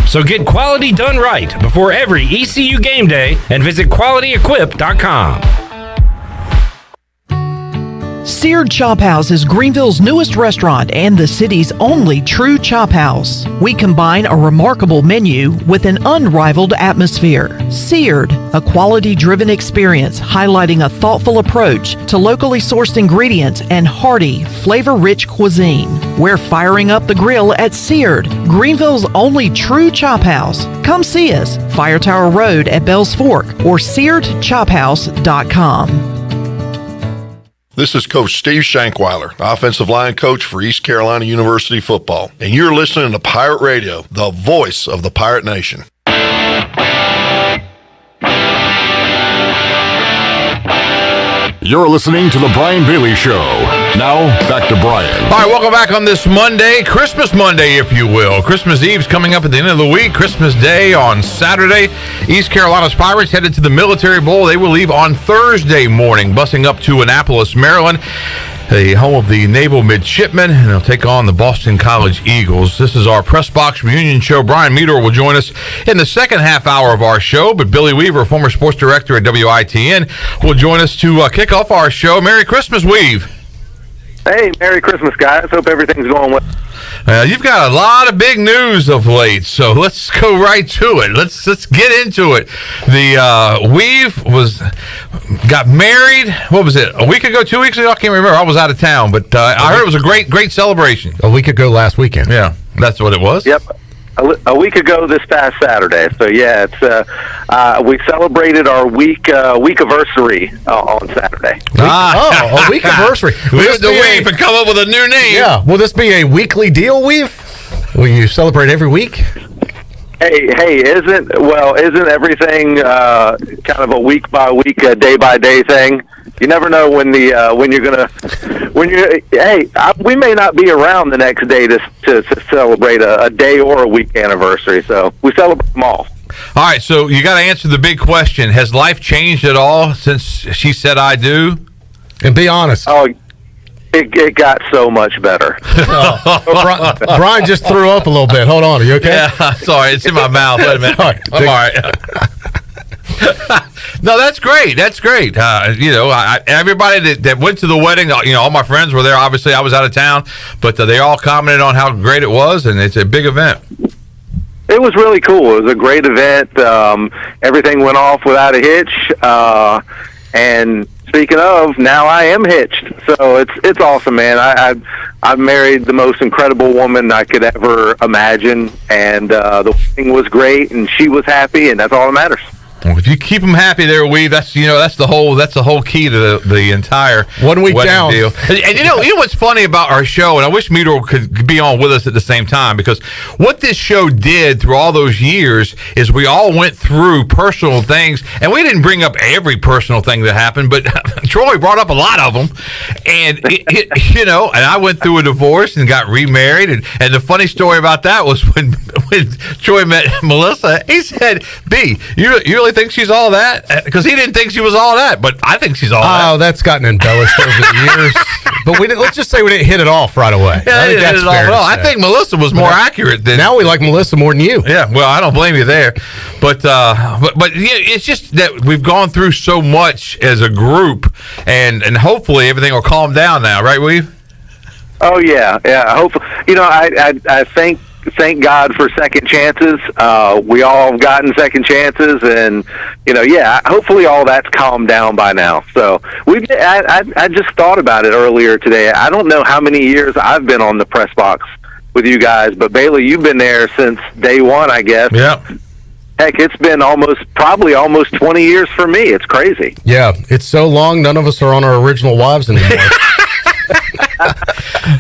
So get quality done right before every ECU game day and visit QualityEquip.com. Seared Chop House is Greenville's newest restaurant and the city's only true chop house. We combine a remarkable menu with an unrivaled atmosphere. Seared, a quality-driven experience highlighting a thoughtful approach to locally sourced ingredients and hearty, flavor-rich cuisine. We're firing up the grill at Seared, Greenville's only true chop house. Come see us, Fire Tower Road at Bells Fork or SearedChophouse.com. This is Coach Steve Shankweiler, offensive line coach for East Carolina University football, and you're listening to Pirate Radio, the voice of the Pirate Nation. You're listening to The Brian Bailey Show. Now, back to Brian. All right, welcome back on this Monday, Christmas Monday, if you will. Christmas Eve's coming up at the end of the week. Christmas Day on Saturday. East Carolina's Pirates headed to the Military Bowl. They will leave on Thursday morning, busing up to Annapolis, Maryland, the home of the Naval Midshipmen, and they'll take on the Boston College Eagles. This is our Press Box Reunion Show. Brian Meador will join us in the second half hour of our show, but Billy Weaver, former sports director at WITN, will join us to kick off our show. Merry Christmas, Weave. Hey, Merry Christmas, guys. Hope everything's going well. You've got a lot of big news of late, so let's go right to it. Let's get into it. The Weave got married. What was it? A week ago, 2 weeks ago? I can't remember. I was out of town, but I heard it was a great celebration. A week ago last weekend. Yeah, that's what it was. Yep. A week ago this past Saturday. So, yeah, it's we celebrated our week anniversary on Saturday. A week anniversary. We had to wait and come up with a new name. Yeah. Will this be a weekly deal, Weave? Will you celebrate every week? Hey, isn't everything kind of a week by week, day by day thing? You never know when we may not be around the next day to celebrate a day or a week anniversary, so we celebrate them all. All right, so you got to answer the big question. Has life changed at all since she said I do? And be honest. Oh, it got so much better. Brian just threw up a little bit. Hold on, are you okay? Yeah, sorry, it's in my mouth. Wait a minute. I'm all right. No, that's great. That's great. Everybody that went to the wedding, all my friends were there. Obviously, I was out of town, but they all commented on how great it was, and it's a big event. It was really cool. It was a great event. Everything went off without a hitch. And speaking of, now I am hitched. So it's awesome, man. I've married the most incredible woman I could ever imagine, and the wedding was great, and she was happy, and that's all that matters. Well, if you keep them happy there, Weave, that's the whole key to the entire 1 week down deal. And you know what's funny about our show, and I wish Meador could be on with us at the same time, because what this show did through all those years is we all went through personal things, and we didn't bring up every personal thing that happened, but Troy brought up a lot of them, and and I went through a divorce and got remarried, and the funny story about that was when Troy met Melissa, he said, "B, you really think she's all that?" Because he didn't think she was all that, but I think she's all that. Oh, that's gotten embellished over the years. But let's just say we didn't hit it off right away. Yeah, I think that's fair. I think Melissa was more accurate than. Now we like Melissa more than you. Yeah, well, I don't blame you there, but yeah, it's just that we've gone through so much as a group, and hopefully everything will calm down now, right, Weave? Oh yeah. Hopefully, I thank God for second chances. We all have gotten second chances, and hopefully all that's calmed down by now. So I just thought about it earlier today. I don't know how many years I've been on the press box with you guys, but Bailey, you've been there since day one, I guess. Yeah. Heck, it's been probably almost 20 years for me. It's crazy. Yeah, it's so long, none of us are on our original wives anymore.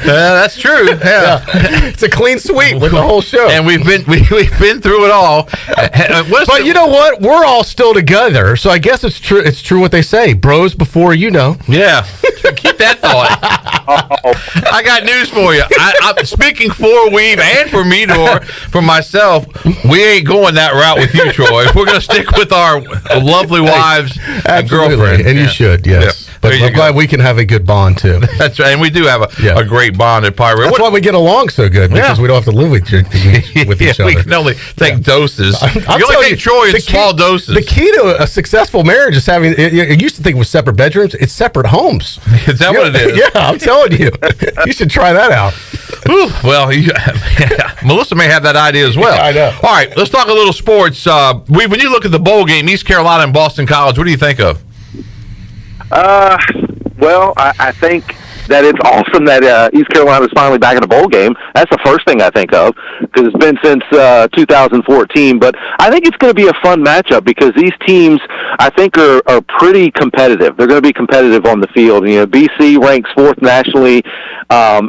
That's true. Yeah. It's a clean sweep with the whole show, and we've been through it all. But you know what? We're all still together, so I guess it's true. It's true what they say: bros before you know. Yeah, keep that thought. I got news for you. I'm speaking for Weave and for Meador, for myself. We ain't going that route with you, Troy. We're going to stick with our lovely wives and girlfriends. And you should, yes. Yeah. But I'm glad we can have a good bond, too. That's right. And we do have a great bond at Pirate. That's why we get along so good, because we don't have to live with each other. We can only take doses. You only take Troy in small doses. The key to a successful marriage is having, you used to think it was separate bedrooms. It's separate homes. Is that what it is? Yeah, I'm telling you. You should try that out. Well, Melissa may have that idea as well. I know. All right, let's talk a little sports. When you look at the bowl game, East Carolina and Boston College, what do you think of? Well, I think that it's awesome that East Carolina is finally back in a bowl game. That's the first thing I think of, because it's been since 2014. But I think it's going to be a fun matchup, because these teams, I think, are pretty competitive. They're going to be competitive on the field. You know, BC ranks 4th nationally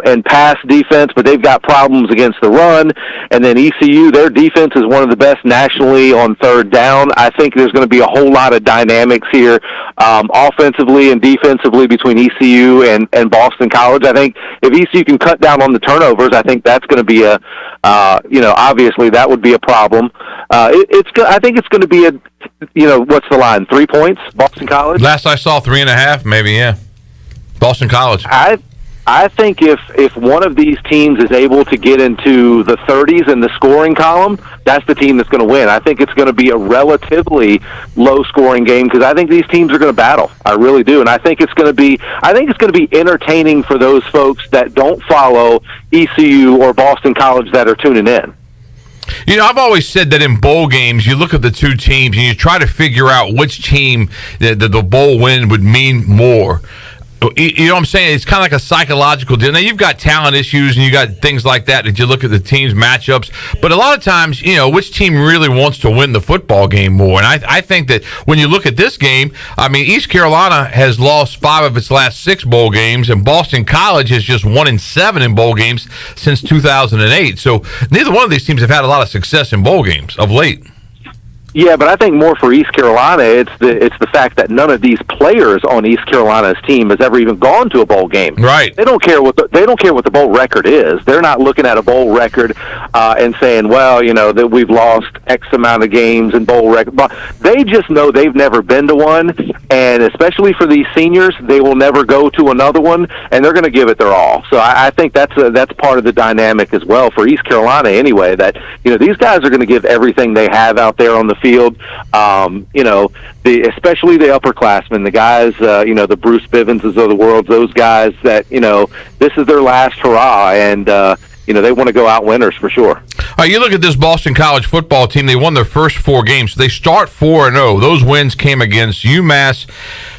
in pass defense, but they've got problems against the run. And then ECU, their defense is one of the best nationally on 3rd down. I think there's going to be a whole lot of dynamics here, offensively and defensively, between ECU and Boston College. I think if ECU can cut down on the turnovers, I think that's going to be obviously that would be a problem. I think it's going to be what's the line? 3 points, Boston College? Last I saw, 3.5, maybe, yeah. Boston College. I think if one of these teams is able to get into the 30s in the scoring column, that's the team that's going to win. I think it's going to be a relatively low-scoring game, because I think these teams are going to battle. I really do, and I think it's going to be entertaining for those folks that don't follow ECU or Boston College that are tuning in. You know, I've always said that in bowl games, you look at the two teams and you try to figure out which team the bowl win would mean more. You know what I'm saying? It's kind of like a psychological deal. Now, you've got talent issues and you got things like that you look at the team's matchups. But a lot of times, which team really wants to win the football game more? And I think that when you look at this game, I mean, East Carolina has lost 5 of its last 6 bowl games, and Boston College has just 1-7 in bowl games since 2008. So neither one of these teams have had a lot of success in bowl games of late. Yeah, but I think more for East Carolina, it's the fact that none of these players on East Carolina's team has ever even gone to a bowl game. Right. They don't care what the bowl record is. They're not looking at a bowl record and saying, well, that we've lost X amount of games in bowl record. But they just know they've never been to one, and especially for these seniors, they will never go to another one, and they're going to give it their all. So I think that's part of the dynamic as well for East Carolina anyway. That these guys are going to give everything they have out there on the field. Especially the upperclassmen, the guys, the Bruce Bivenses of the world, those guys that, this is their last hurrah, and, they want to go out winners for sure. You look at this Boston College football team, they won their first 4 games. So they start 4-0. Those wins came against UMass,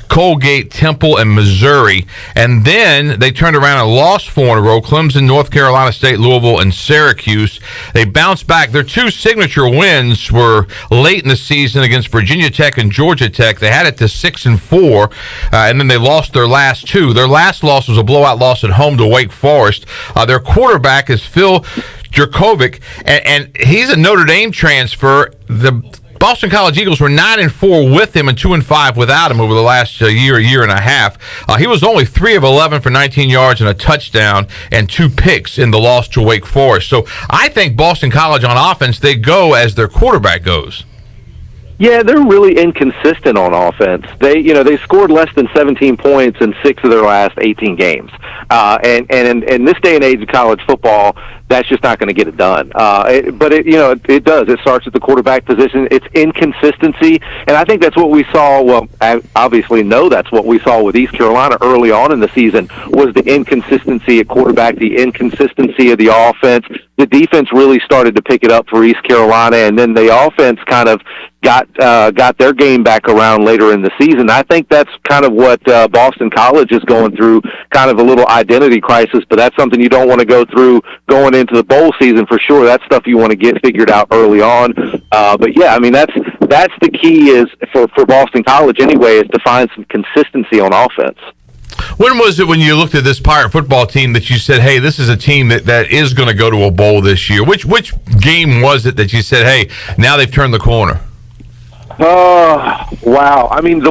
Colgate, Temple, and Missouri. And then they turned around and lost 4 in a row: Clemson, North Carolina State, Louisville, and Syracuse. They bounced back. Their 2 signature wins were late in the season against Virginia Tech and Georgia Tech. They had it to 6-4, and then they lost their last 2. Their last loss was a blowout loss at home to Wake Forest. Their quarterback is Phil Jurkovec, and he's a Notre Dame transfer. The Boston College Eagles were 9-4 with him and 2-5 without him over the last year and a half. He was only 3 of 11 for 19 yards and a touchdown and 2 picks in the loss to Wake Forest. So I think Boston College on offense, they go as their quarterback goes. Yeah, they're really inconsistent on offense. They scored less than 17 points in 6 of their last 18 games. And in this day and age of college football, that's just not going to get it done. But it does. It starts at the quarterback position. It's inconsistency, and I think that's what we saw. Well, I obviously know that's what we saw with East Carolina early on in the season, was the inconsistency at quarterback, the inconsistency of the offense. The defense really started to pick it up for East Carolina, and then the offense kind of got their game back around later in the season. I think that's kind of what Boston College is going through, kind of a little identity crisis, but that's something you don't want to go through going into the bowl season for sure. That's stuff you want to get figured out early on. But yeah, I mean, that's the key is for Boston College anyway, is to find some consistency on offense. When was it when you looked at this Pirate football team that you said, hey, this is a team that is going to go to a bowl this year? Which game was it that you said, hey, now they've turned the corner? Wow. I mean,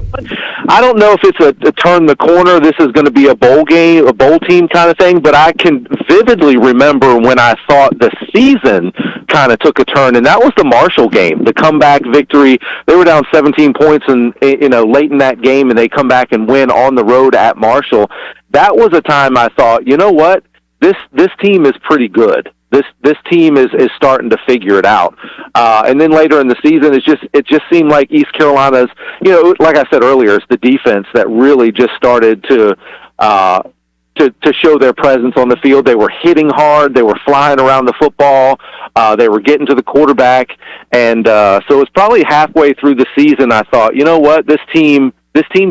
I don't know if it's a turn the corner. This is going to be a bowl game, a bowl team kind of thing, but I can vividly remember when I thought the season kind of took a turn, and that was the Marshall game, the comeback victory. They were down 17 points late in that game, and they come back and win on the road at Marshall. That was a time I thought, you know what? This team is pretty good. This team is starting to figure it out. And then later in the season, it just seemed like East Carolina's, like I said earlier, it's the defense that really just started to show their presence on the field. They were hitting hard. They were flying around the football. They were getting to the quarterback. And so it was probably halfway through the season I thought, you know what, this team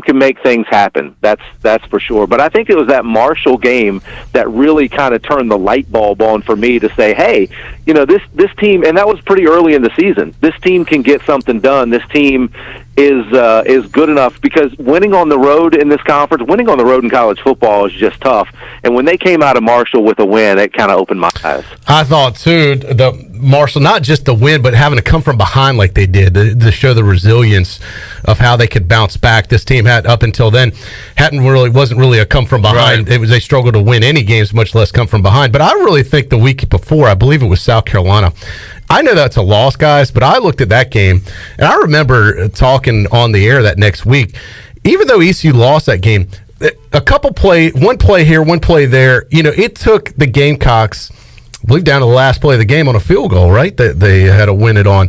can make things happen. That's for sure. But I think it was that Marshall game that really kind of turned the light bulb on for me to say, hey, this team, and that was pretty early in the season. This team can get something done. This team is good enough, because winning on the road in this conference, winning on the road in college football is just tough. And when they came out of Marshall with a win, it kind of opened my eyes. I thought too, the Marshall, not just the win, but having to come from behind like they did to show the resilience of how they could bounce back. This team had, up until then, wasn't really a come from behind. Right. They struggled to win any games, much less come from behind. But I really think the week before, I believe it was South Carolina. I know that's a loss, guys, but I looked at that game, and I remember talking on the air that next week. Even though ECU lost that game, one play here, one play there, it took the Gamecocks, I believe, down to the last play of the game on a field goal, right? That they had to win it on.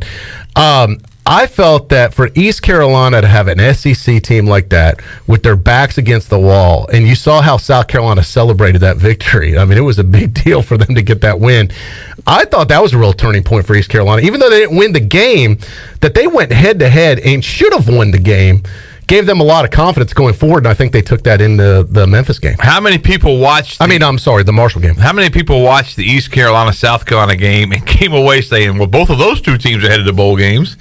I felt that for East Carolina to have an SEC team like that with their backs against the wall, and you saw how South Carolina celebrated that victory. I mean, it was a big deal for them to get that win. I thought that was a real turning point for East Carolina. Even though they didn't win the game, that they went head-to-head and should have won the game, gave them a lot of confidence going forward, and I think they took that into the Memphis game. How many people watched... the Marshall game. How many people watched the East Carolina-South Carolina game and came away saying, well, both of those two teams are headed to bowl games?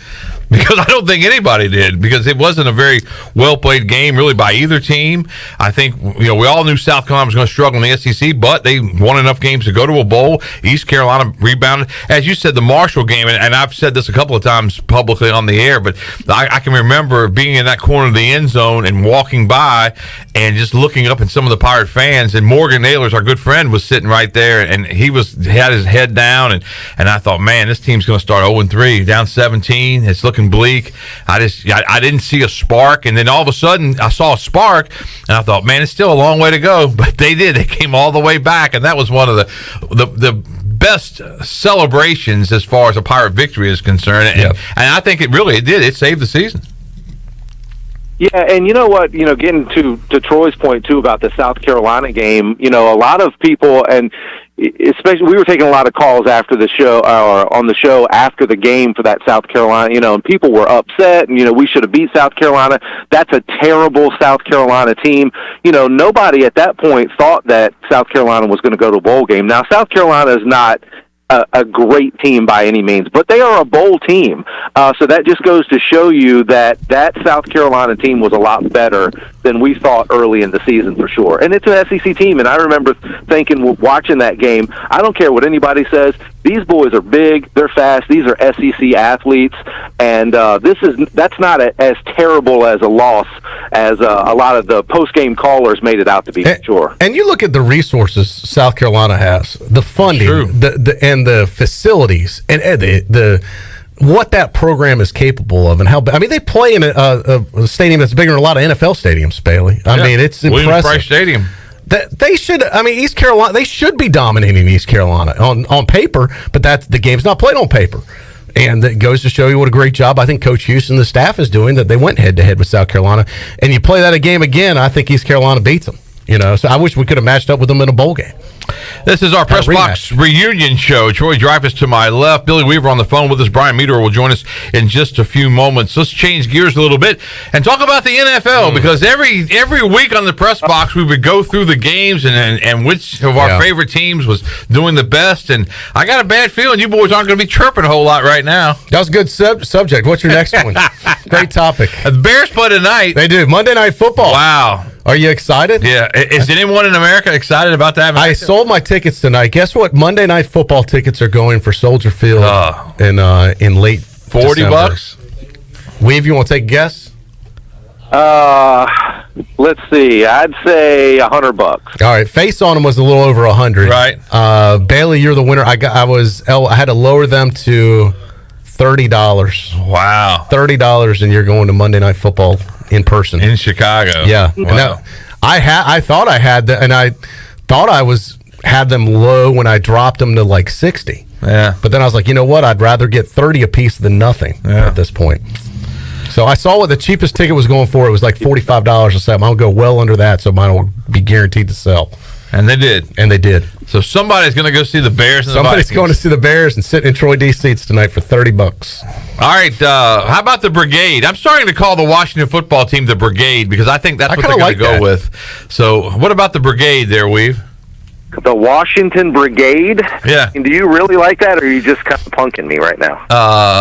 Because I don't think anybody did, because it wasn't a very well-played game, really, by either team. I think, we all knew South Carolina was going to struggle in the SEC, but they won enough games to go to a bowl. East Carolina rebounded. As you said, the Marshall game, and I've said this a couple of times publicly on the air, but I can remember being in that corner of the end zone and walking by and just looking up at some of the Pirate fans, and Morgan Naylor's, our good friend, was sitting right there, and he had his head down, and I thought, man, this team's going to start 0-3, down 17. It's looking bleak. I didn't see a spark, and then all of a sudden I saw a spark, and I thought, man, it's still a long way to go. But they did. They came all the way back, and that was one of the best celebrations as far as a Pirate victory is concerned. And I think it did. It saved the season. Yeah, and you know what? Getting to Troy's point too about the South Carolina game. A lot of people, and especially we were taking a lot of calls after the show, or on the show after the game for that South Carolina. And people were upset, and we should have beat South Carolina. That's a terrible South Carolina team. Nobody at that point thought that South Carolina was going to go to a bowl game. Now, South Carolina is not a great team by any means, but they are a bowl team. So that just goes to show you that South Carolina team was a lot better than we thought early in the season, for sure. And it's an SEC team, and I remember thinking, watching that game, I don't care what anybody says, these boys are big, they're fast, these are SEC athletes, and that's not as terrible as a loss as a lot of the post-game callers made it out to be, for sure. And you look at the resources South Carolina has, the funding, and the facilities, and the what that program is capable of, and how. They play in a stadium that's bigger than a lot of NFL stadiums, Bailey. It's Williams impressive. Price Stadium. They should. East Carolina. They should be dominating East Carolina on paper, but the game's not played on paper. And that goes to show you what a great job I think Coach Houston and the staff is doing, that they went head-to-head with South Carolina. And you play that game again, I think East Carolina beats them. So I wish we could have matched up with them in a bowl game. This is our Press Box reunion show. Troy Dreyfuss to my left, Billy Weaver on the phone with us. Brian Meador will join us in just a few moments. Let's change gears a little bit and talk about the NFL, because every week on the Press Box we would go through the games and which of our favorite teams was doing the best. And I got a bad feeling you boys aren't going to be chirping a whole lot right now. That was a good subject. What's your next one? Great topic. The Bears play tonight. They do. Monday Night Football. Wow. Are you excited? Yeah. Is anyone in America excited about that? I sold my tickets tonight. Guess what? Monday Night Football tickets are going for Soldier Field in late $40. Weave, you want to take a guess? Let's see. I'd say $100. All right, face on them was a little over 100. Right. Bailey, you're the winner. I had to lower them to $30. Wow. $30, and you're going to Monday Night Football in person In Chicago. Yeah. Wow. And I thought I had and I thought had them low when I dropped them to like 60. Yeah. But then I was like, you know what? I'd rather get 30 a piece than nothing at this point. So I saw what the cheapest ticket was going for. It was like $45 a set. I'm going to go well under that, so mine will be guaranteed to sell. And they did. And they did. So somebody's going to go see the Bears and Somebody's the going to Vikings. see the Bears and sit in Troy D seats tonight for $30. All right. How about the Brigade? I'm starting to call the Washington football team the Brigade because I think that's what they're going to go with. So what about the Brigade there, Weave? The Washington Brigade? Yeah. And do you really like that, or are you just kind of punking me right now?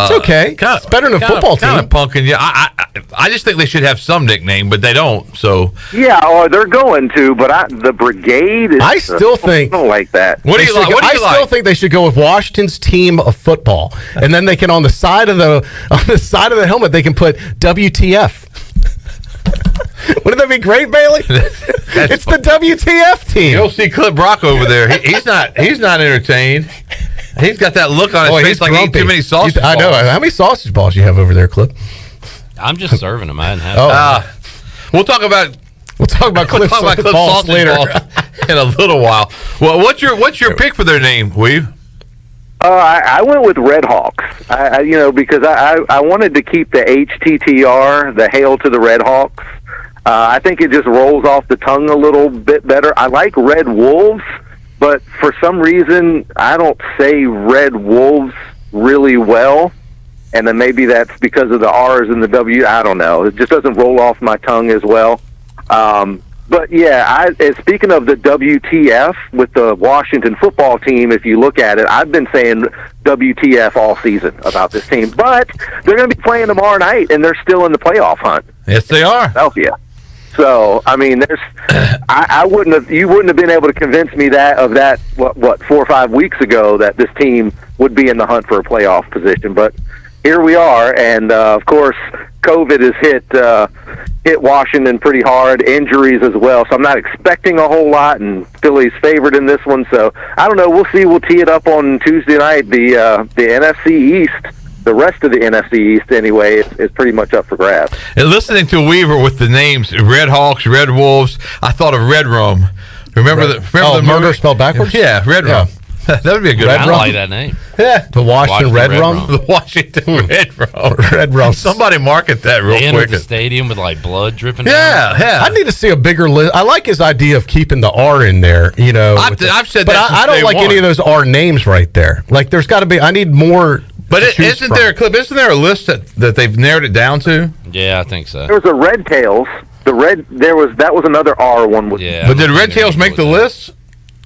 It's okay. It's better than a football team. Kind of punking you. I just think they should have some nickname, but they don't. So Yeah, or they're going to, but the Brigade is... I still think... I don't like that. what do you like? What do you I still like? think they should go with Washington's team of football, and then they can on the side of the helmet they can put WTF. Wouldn't that be great, Bailey? It's the WTF team. You'll see Clip Brock over there. He's not entertained. He's got that look on his face like he ate too many sausage balls. I know. How many sausage balls you have over there, Clip? I'm just serving them. I didn't have We'll talk about Clip sausage balls later. balls in a little while. Well, what's your pick for their name, Weave? I went with Red Hawks. Because I wanted to keep the HTTR, the Hail to the Red Hawks. I think it just rolls off the tongue a little bit better. I like Red Wolves, but for some reason I don't say Red Wolves really well. And then maybe that's because of the R's and the W. I don't know. It just doesn't roll off my tongue as well. But yeah, speaking of the WTF with the Washington football team, if you look at it, I've been saying WTF all season about this team. But they're going to be playing tomorrow night, and they're still in the playoff hunt. Yes, they are. Philadelphia. So I mean, you wouldn't have been able to convince me that 4 or 5 weeks ago that this team would be in the hunt for a playoff position, but here we are, and of course, COVID has hit Washington pretty hard, injuries as well. So I'm not expecting a whole lot, and Philly's favored in this one. So I don't know. We'll see. We'll tee it up on Tuesday night. The NFC East, the rest of the NFC East anyway, is pretty much up for grabs. And listening to Weaver with the names Red Hawks, Red Wolves, I thought of Red Rum. Remember the murder movie? spelled backwards? Yeah, Red Rum. That would be a good Red I one. don't like that name. Yeah. The Washington Red Rum? The Washington Red Rum. Red Rum. Somebody market that real They entered quick. the stadium with like blood dripping Yeah, down. yeah. I need to see a bigger list. I like his idea of keeping the R in there, you know. I've said but that since I don't day like one. any of those R names right there. Like, there's got to be, I need more. But isn't there a clip? Isn't there a list that they've narrowed it down to? Yeah, I think so. There was a Red Tails. That was another R one. Yeah. But did Red Tails make the list?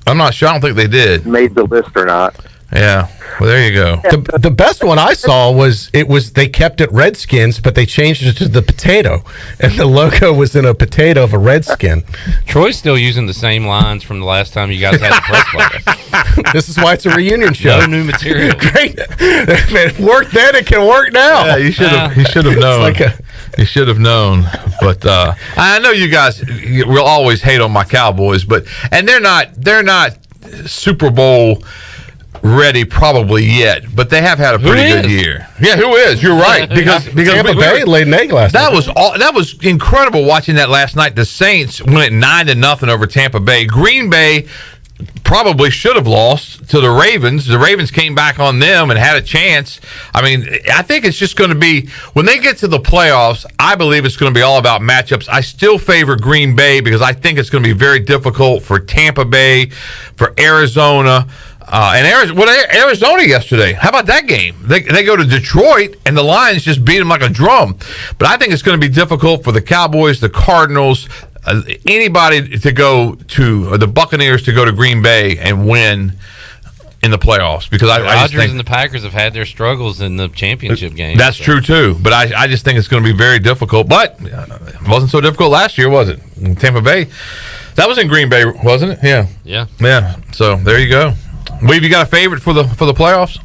I'm not sure. I don't think they did. Made the list or not? Yeah. Well, there you go. The best one I saw was they kept it Redskins, but they changed it to the potato, and the logo was in a potato of a Redskin. Troy's still using the same lines from the last time you guys had the press class. This is why it's a reunion show. No new material. Great. If it worked then, it can work now. Yeah, you should have. You should have known. You should have known. But I know you guys will always hate on my Cowboys, and they're not Super Bowl ready probably yet, but they have had a pretty good year. Yeah, who is? You're right. Because Tampa Bay laid an egg last night. That was incredible watching that last night. The Saints went 9-0 over Tampa Bay. Green Bay probably should have lost to the Ravens. The Ravens came back on them and had a chance. I mean, I think it's just going to be, when they get to the playoffs, I believe it's going to be all about matchups. I still favor Green Bay because I think it's going to be very difficult for Tampa Bay, for Arizona. Arizona yesterday. How about that game? They go to Detroit, and the Lions just beat them like a drum. But I think it's going to be difficult for the Cowboys, the Cardinals, anybody to go to, or the Buccaneers to go to Green Bay and win in the playoffs. Because I just think and the Packers have had their struggles in the championship game. that's true too. But I just think it's going to be very difficult. But it wasn't so difficult last year, was it? In Tampa Bay. That was in Green Bay, wasn't it? Yeah. Yeah. Yeah. So there you go. Weave, you got a favorite for the playoffs?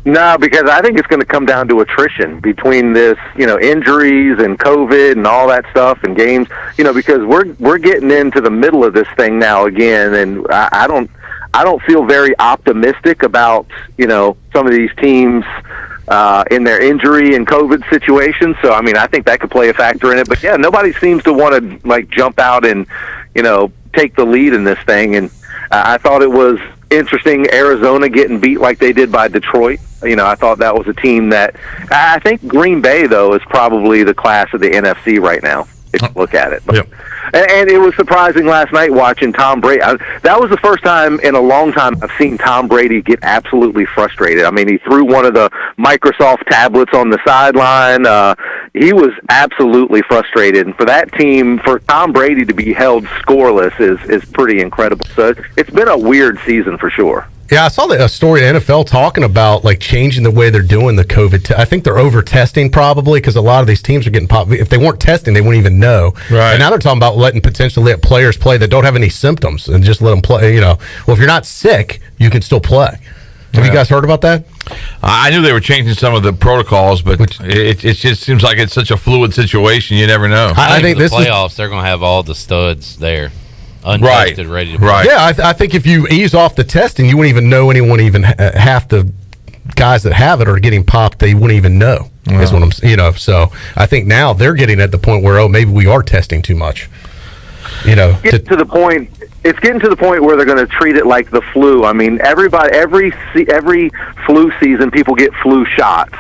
No, because I think it's going to come down to attrition between this, injuries and COVID and all that stuff and games, because we're getting into the middle of this thing now again, and I don't feel very optimistic about, some of these teams in their injury and COVID situations. So, I think that could play a factor in it. But, yeah, nobody seems to want to, jump out and, take the lead in this thing. And I thought it was interesting, Arizona getting beat like they did by Detroit. I thought that was a team that I think Green Bay, though, is probably the class of the NFC right now, if you look at it. But, yep. And it was surprising last night watching Tom Brady. That was the first time in a long time I've seen Tom Brady get absolutely frustrated. He threw one of the Microsoft tablets on the sideline. He was absolutely frustrated. And for that team, for Tom Brady to be held scoreless is pretty incredible. So it's been a weird season for sure. Yeah, I saw a story in NFL talking about changing the way they're doing the COVID. I think they're over testing probably because a lot of these teams are getting popped. If they weren't testing, they wouldn't even know. Right. And now they're talking about potentially let players play that don't have any symptoms and just let them play. Well, if you're not sick, you can still play. Have you guys heard about that? I knew they were changing some of the protocols, but it just seems like it's such a fluid situation. You never know. I think this playoffs, they're going to have all the studs there. Untested, ready to play. Right. Yeah, I think if you ease off the testing, you wouldn't even know anyone, even half the guys that have it are getting popped. They wouldn't even know. Wow. Is what I'm, So I think now they're getting at the point where maybe we are testing too much. It's getting to the point where they're going to treat it like the flu. Every flu season, people get flu shots.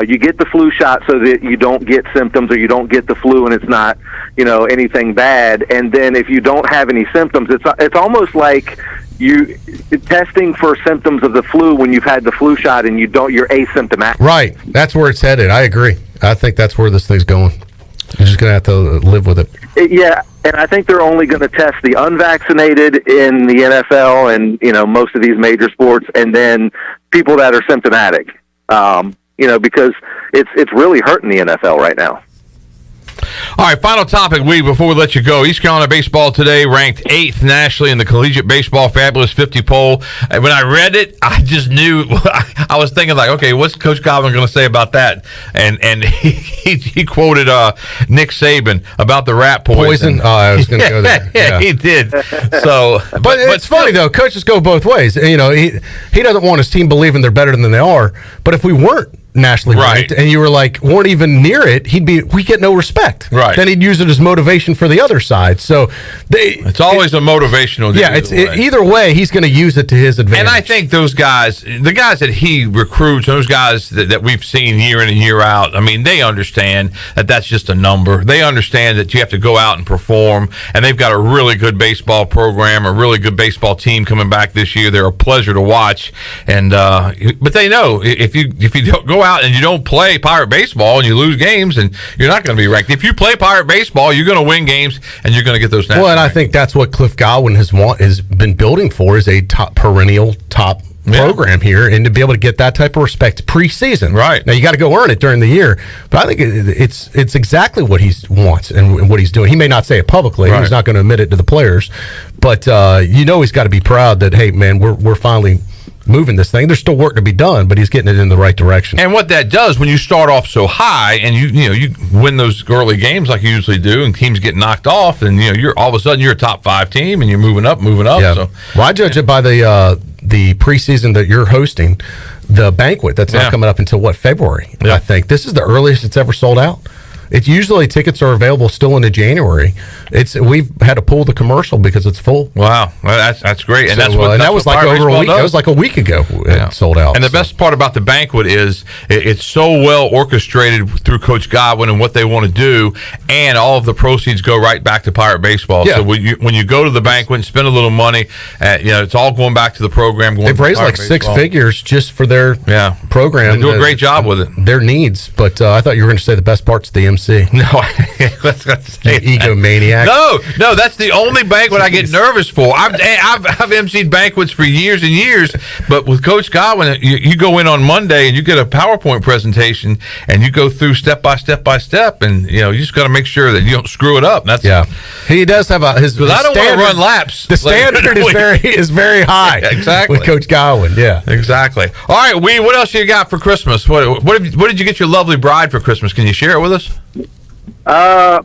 You get the flu shot so that you don't get symptoms or you don't get the flu and it's not, anything bad. And then if you don't have any symptoms, it's almost like you testing for symptoms of the flu when you've had the flu shot and you're asymptomatic. Right. That's where it's headed. I agree. I think that's where this thing's going. You're just going to have to live with it. Yeah, and I think they're only going to test the unvaccinated in the NFL and, most of these major sports, and then people that are symptomatic, because it's really hurting the NFL right now. All right, final topic, before we let you go. East Carolina baseball today ranked 8th nationally in the Collegiate Baseball Fabulous 50 poll. And when I read it, I just knew, I was thinking okay, what's Coach Godwin going to say about that? And he quoted Nick Saban about the rat poison. I was going to go there. Yeah, he did. So, but it's funny though. Coaches go both ways. He doesn't want his team believing they're better than they are. But if we weren't nationally ranked and you were weren't even near it, we get no respect. Right. Then he'd use it as motivation for the other side. So it's always a motivational deal. Yeah, either way he's going to use it to his advantage. And I think those guys, the guys that he recruits, those guys that we've seen year in and year out, they understand that that's just a number. They understand that you have to go out and perform, and they've got a really good baseball program, a really good baseball team coming back this year. They're a pleasure to watch, and but they know if you don't go out and you don't play Pirate baseball and you lose games, and you're not going to be ranked. If you play Pirate baseball, you're going to win games and you're going to get those national and I think that's what Cliff Godwin has been building for, is a perennial top program here, and to be able to get that type of respect preseason. Right. Now you got to go earn it during the year, but I think it's exactly what he wants and what he's doing. He may not say it publicly. He's not going to admit it to the players, but he's got to be proud that, hey man, we're finally moving this thing. There's still work to be done, but he's getting it in the right direction. And what that does, when you start off so high and you win those early games like you usually do, and teams get knocked off, and you're all of a sudden you're a top 5 team and you're moving up. Yeah. So, I judge it by the preseason that you're hosting, the banquet that's not coming up until February. I think this is the earliest it's ever sold out. It's usually tickets are available still into January. We've had to pull the commercial because it's full. Wow, well, that's great, and that was like over a week. That was like a week ago. It sold out. And the best part about the banquet is it's so well orchestrated through Coach Godwin and what they want to do, and all of the proceeds go right back to Pirate baseball. Yeah. So when you go to the banquet and spend a little money, it's all going back to the program. They've raised like six figures just for their program. They do a great job with it. Their needs, but I thought you were going to say the best part's the MC. MC. No, let's say Egomaniac. No, that's the only banquet I get nervous for. I've emceed banquets for years and years, but with Coach Godwin, you go in on Monday and you get a PowerPoint presentation and you go through step by step by step, and you just got to make sure that you don't screw it up. He does have his. I don't want to run laps. The standard is very high. Exactly. With Coach Godwin. Yeah, exactly. All right, what else you got for Christmas? What did you get your lovely bride for Christmas? Can you share it with us? I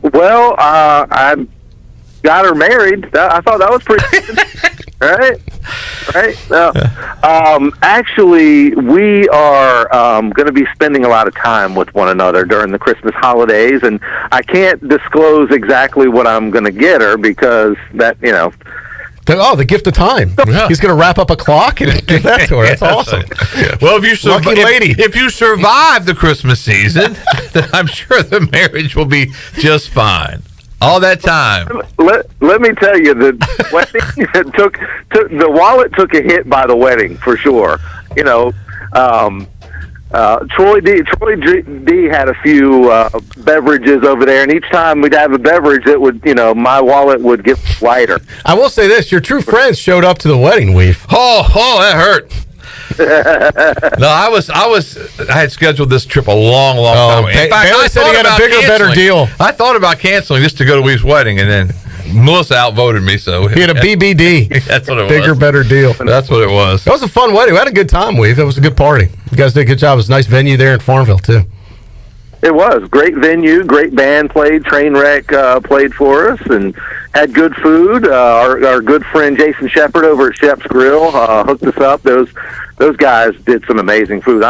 got her married. I thought that was pretty good. Right. Actually, we are going to be spending a lot of time with one another during the Christmas holidays, and I can't disclose exactly what I'm going to get her because that, the gift of time. Yeah. He's going to wrap up a clock and give that to her. That's awesome. Well, if you survive the Christmas season, then I'm sure the marriage will be just fine. All that time. Let me tell you, the wedding took the wallet took a hit by the wedding for sure. Troy D had a few beverages over there, and each time we'd have a beverage, it would, my wallet would get lighter. I will say this: your true friends showed up to the wedding, Weave. Oh, that hurt. No, I had scheduled this trip a long time ago. In fact, Bailey said he had a bigger, better deal. I thought about canceling just to go to Weave's wedding, and then Melissa outvoted me, so he had a BBD. That's what it was. Bigger, better deal. That's what it was. That was a fun wedding. We had a good time, Weave. That was a good party. You guys did a good job. It was a nice venue there in Farmville, too. It was. Great venue, great band played. Trainwreck played for us and had good food. Our good friend Jason Shepard over at Shep's Grill hooked us up. Those guys did some amazing food.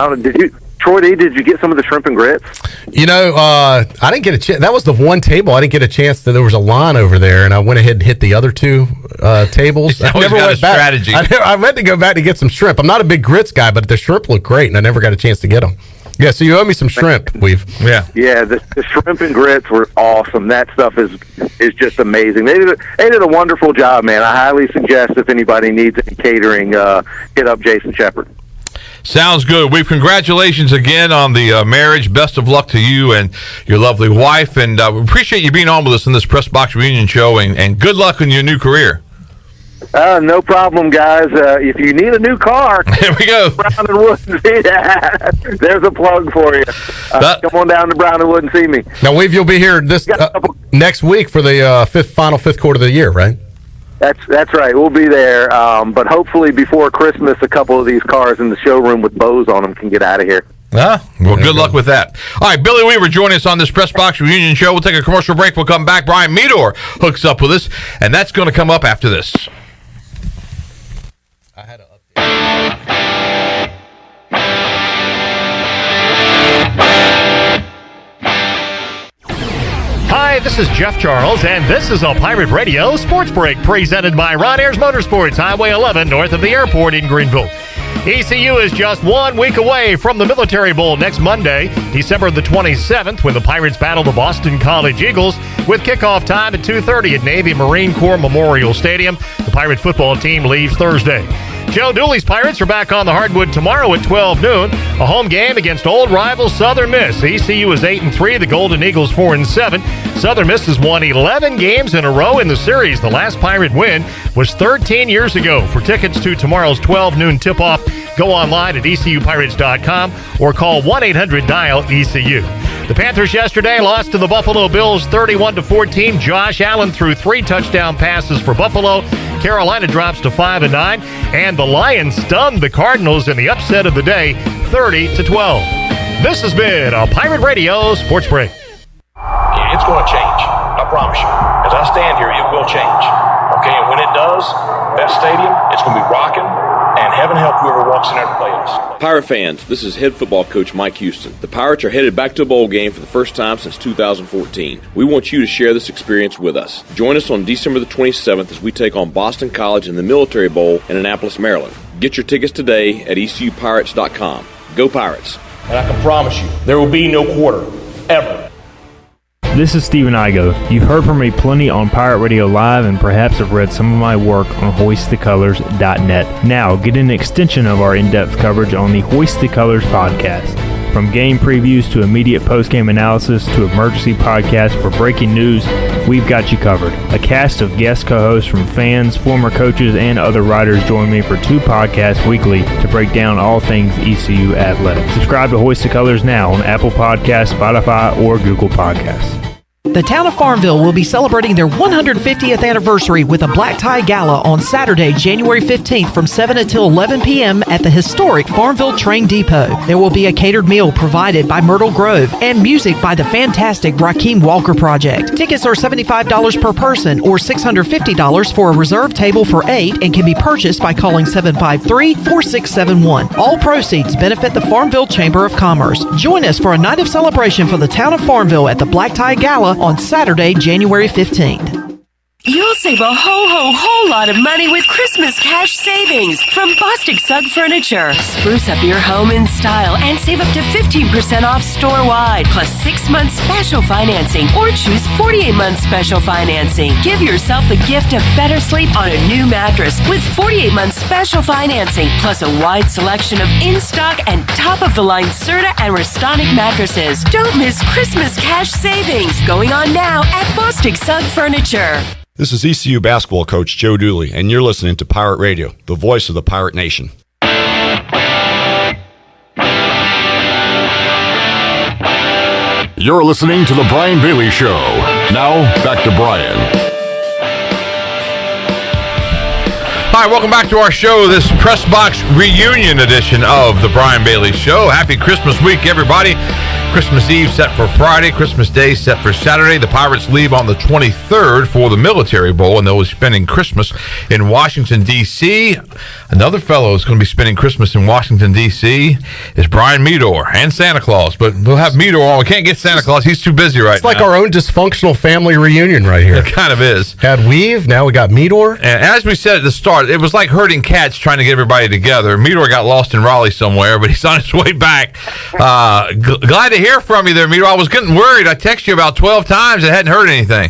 Troy D, did you get some of the shrimp and grits? I didn't get a chance. That was the one table I didn't get a chance. There was a line over there, and I went ahead and hit the other two tables. I never went back. Strategy. I meant to go back to get some shrimp. I'm not a big grits guy, but the shrimp looked great, and I never got a chance to get them. Yeah, so you owe me some shrimp, Weave. Yeah, the shrimp and grits were awesome. That stuff is just amazing. They did a wonderful job, man. I highly suggest if anybody needs any catering, hit up Jason Shepard. Sounds good. Congratulations again on the marriage. Best of luck to you and your lovely wife, and we appreciate you being on with us in this Press Box Reunion show, and good luck in your new career. No problem, guys. If you need a new car, there we go. Brown and Wood. There's a plug for you. Come on down to Brown and Wood and see me. Now, Weave, you'll be here next week for the final fifth quarter of the year, right? That's right. We'll be there, but hopefully before Christmas, a couple of these cars in the showroom with bows on them can get out of here. Well, good luck with that. All right, Billy Weaver joining us on this Press Box Reunion show. We'll take a commercial break. We'll come back. Brian Meador hooks up with us, and that's going to come up after this. I had to update. Hi, this is Jeff Charles, and this is a Pirate Radio Sports Break presented by Ron Ayers Motorsports, Highway 11, north of the airport in Greenville. ECU is just 1 week away from the Military Bowl next Monday, December the 27th, when the Pirates battle the Boston College Eagles with kickoff time at 2:30 at Navy Marine Corps Memorial Stadium. The Pirate football team leaves Thursday. Joe Dooley's Pirates are back on the hardwood tomorrow at 12 noon. A home game against old rival Southern Miss. ECU is 8-3, the Golden Eagles 4-7. Southern Miss has won 11 games in a row in the series. The last Pirate win was 13 years ago. For tickets to tomorrow's 12 noon tip-off, go online at ECUPirates.com or call 1-800-DIAL-ECU. The Panthers yesterday lost to the Buffalo Bills 31-14. Josh Allen threw 3 touchdown passes for Buffalo. Carolina drops to 5-9, and the Lions stunned the Cardinals in the upset of the day, 30-12. This has been a Pirate Radio Sports Break. It's going to change. I promise you. As I stand here, it will change. Okay, and when it does, that stadium, it's going to be rocking, and heaven help whoever walks in there to play us. Pirate fans, this is head football coach Mike Houston. The Pirates are headed back to a bowl game for the first time since 2014. We want you to share this experience with us. Join us on December the 27th as we take on Boston College in the Military Bowl in Annapolis, Maryland. Get your tickets today at ECUPirates.com. Go Pirates. And I can promise you, there will be no quarter, ever. This is Steven Igo. You've heard from me plenty on Pirate Radio Live and perhaps have read some of my work on hoistthecolors.net. Now, get an extension of our in-depth coverage on the Hoist the Colors podcast. From game previews to immediate post-game analysis to emergency podcasts for breaking news, we've got you covered. A cast of guest co-hosts from fans, former coaches, and other writers join me for 2 podcasts weekly to break down all things ECU athletics. Subscribe to Hoist the Colors now on Apple Podcasts, Spotify, or Google Podcasts. The town of Farmville will be celebrating their 150th anniversary with a black tie gala on Saturday, January 15th from 7 until 11 p.m. at the historic Farmville Train Depot. There will be a catered meal provided by Myrtle Grove and music by the fantastic Raheem Walker Project. Tickets are $75 per person or $650 for a reserved table for 8 and can be purchased by calling 753-4671. All proceeds benefit the Farmville Chamber of Commerce. Join us for a night of celebration for the town of Farmville at the Black Tie Gala on Saturday, January 15th. You'll save a whole lot of money with Christmas cash savings from Bostic Sugg Furniture. Spruce up your home in style and save up to 15% off store-wide, plus 6 months special financing, or choose 48 months special financing. Give yourself the gift of better sleep on a new mattress with 48 months special financing, plus a wide selection of in-stock and top-of-the-line Serta and Restonic mattresses. Don't miss Christmas cash savings going on now at Bostic Sugg Furniture. This is ECU basketball coach Joe Dooley, and you're listening to Pirate Radio, the voice of the Pirate Nation. You're listening to The Brian Bailey Show. Now, back to Brian. Hi, welcome back to our show, this Press Box reunion edition of The Brian Bailey Show. Happy Christmas week, everybody. Christmas Eve set for Friday, Christmas Day set for Saturday. The Pirates leave on the 23rd for the Military Bowl, and they'll be spending Christmas in Washington, D.C. Another fellow who's going to be spending Christmas in Washington, D.C. is Brian Meador and Santa Claus, but we'll have Meador on. We can't get Santa Claus. He's too busy right now. It's like our own dysfunctional family reunion right here. It kind of is. Had Weave, now we got Meador. And as we said at the start, it was like herding cats trying to get everybody together. Meador got lost in Raleigh somewhere, but he's on his way back. Glad to hear from you there, Meador. I was getting worried. I texted you about 12 times and hadn't heard anything.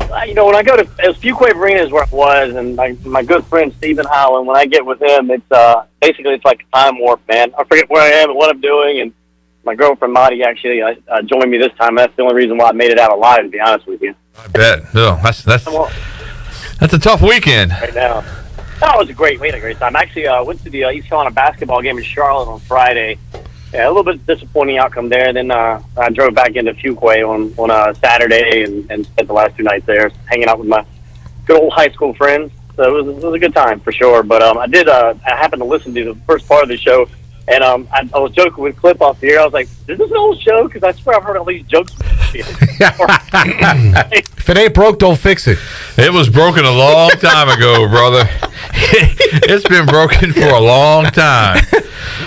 When I go to Fuquay Arena is where I was, and my good friend Stephen Highland, when I get with him, it's basically it's like a time warp, man. I forget where I am and what I'm doing, and my girlfriend Marty actually joined me this time. That's the only reason why I made it out alive, to be honest with you. I bet. No, that's a tough weekend. Right now. Oh, it was we had a great time. Actually, I went to the East Carolina basketball game in Charlotte on Friday. Yeah, a little bit disappointing outcome there. Then I drove back into Fuquay on Saturday and spent the last 2 nights there hanging out with my good old high school friends. So it was a good time for sure. But I happened to listen to the first part of the show, and I was joking with Clip off the air. I was like, is this an old show? Because I swear I've heard all these jokes. If it ain't broke, don't fix it. It was broken a long time ago, brother. It's been broken for a long time.